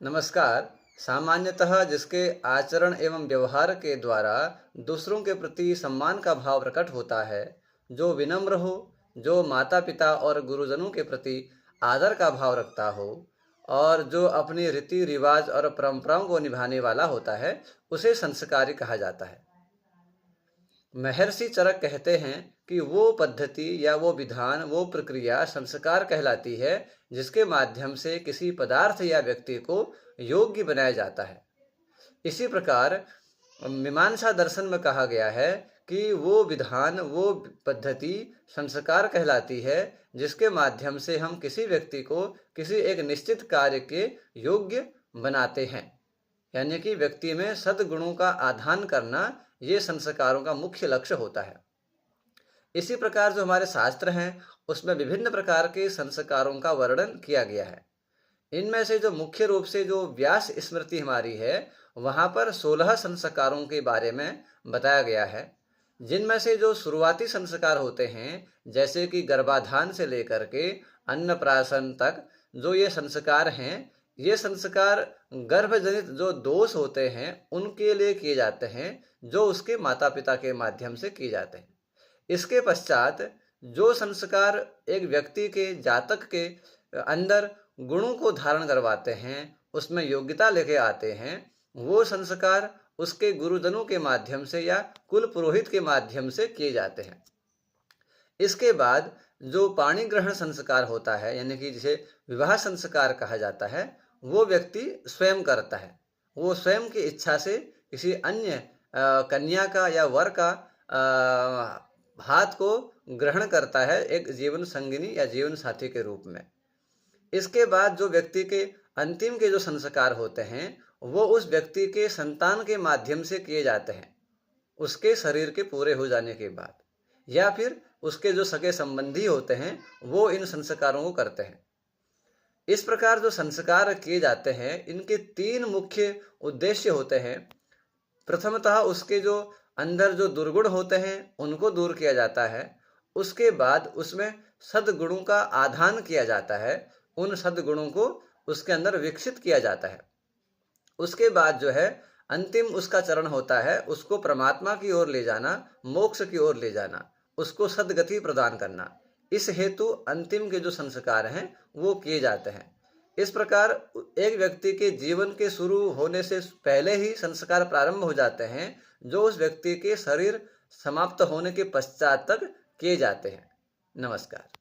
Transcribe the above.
नमस्कार। सामान्यतः जिसके आचरण एवं व्यवहार के द्वारा दूसरों के प्रति सम्मान का भाव प्रकट होता है, जो विनम्र हो, जो माता पिता और गुरुजनों के प्रति आदर का भाव रखता हो और जो अपनी रीति रिवाज और परंपराओं को निभाने वाला होता है, उसे संस्कारी कहा जाता है। महर्षि चरक कहते हैं कि वो पद्धति या वो विधान, वो प्रक्रिया संस्कार कहलाती है, जिसके माध्यम से किसी पदार्थ या व्यक्ति को योग्य बनाया जाता है। इसी प्रकार मीमांसा दर्शन में कहा गया है कि वो विधान, वो पद्धति संस्कार कहलाती है, जिसके माध्यम से हम किसी व्यक्ति को किसी एक निश्चित कार्य के योग्य बनाते हैं। यानी कि व्यक्ति में सद्गुणों का आधान करना, ये संस्कारों का मुख्य लक्ष्य होता है। इसी प्रकार जो हमारे शास्त्र हैं, उसमें विभिन्न प्रकार के संस्कारों का वर्णन किया गया है। इनमें से जो मुख्य रूप से जो व्यास स्मृति हमारी है, वहाँ पर 16 संस्कारों के बारे में बताया गया है, जिनमें से जो शुरुआती संस्कार होते हैं, जैसे कि गर्भाधान से लेकर के अन्नप्राशन तक जो ये संस्कार हैं, ये संस्कार गर्भजनित जो दोष होते हैं उनके लिए किए जाते हैं, जो उसके माता पिता के माध्यम से किए जाते हैं। इसके पश्चात जो संस्कार एक व्यक्ति के जातक के अंदर गुणों को धारण करवाते हैं, उसमें योग्यता लेके आते हैं, वो संस्कार उसके गुरुजनों के माध्यम से या कुल पुरोहित के माध्यम से किए जाते हैं। इसके बाद जो पाणी ग्रहण संस्कार होता है, यानी कि जिसे विवाह संस्कार कहा जाता है, वो व्यक्ति स्वयं करता है। वो स्वयं की इच्छा से किसी अन्य कन्या का या वर का हाथ को ग्रहण करता है, एक जीवन संगिनी या जीवन साथी के रूप में। इसके बाद जो व्यक्ति के अंतिम के जो संस्कार होते हैं, वो उस व्यक्ति के संतान के माध्यम से किए जाते हैं, उसके शरीर के पूरे हो जाने के बाद, या फिर उसके जो सगे संबंधी होते हैं वो इन संस्कारों को करते हैं। इस प्रकार जो संस्कार किए जाते हैं, इनके 3 मुख्य उद्देश्य होते हैं। प्रथमतः उसके जो अंदर जो दुर्गुण होते हैं उनको दूर किया जाता है। उसके बाद उसमें सद्गुणों का आधान किया जाता है, उन सद्गुणों को उसके अंदर विकसित किया जाता है। उसके बाद जो है अंतिम उसका चरण होता है, उसको परमात्मा की ओर ले जाना, मोक्ष की ओर ले जाना, उसको सद्गति प्रदान करना। इस हेतु अंतिम के जो संस्कार हैं वो किए जाते हैं। इस प्रकार एक व्यक्ति के जीवन के शुरू होने से पहले ही संस्कार प्रारंभ हो जाते हैं, जो उस व्यक्ति के शरीर समाप्त होने के पश्चात तक किए जाते हैं। नमस्कार।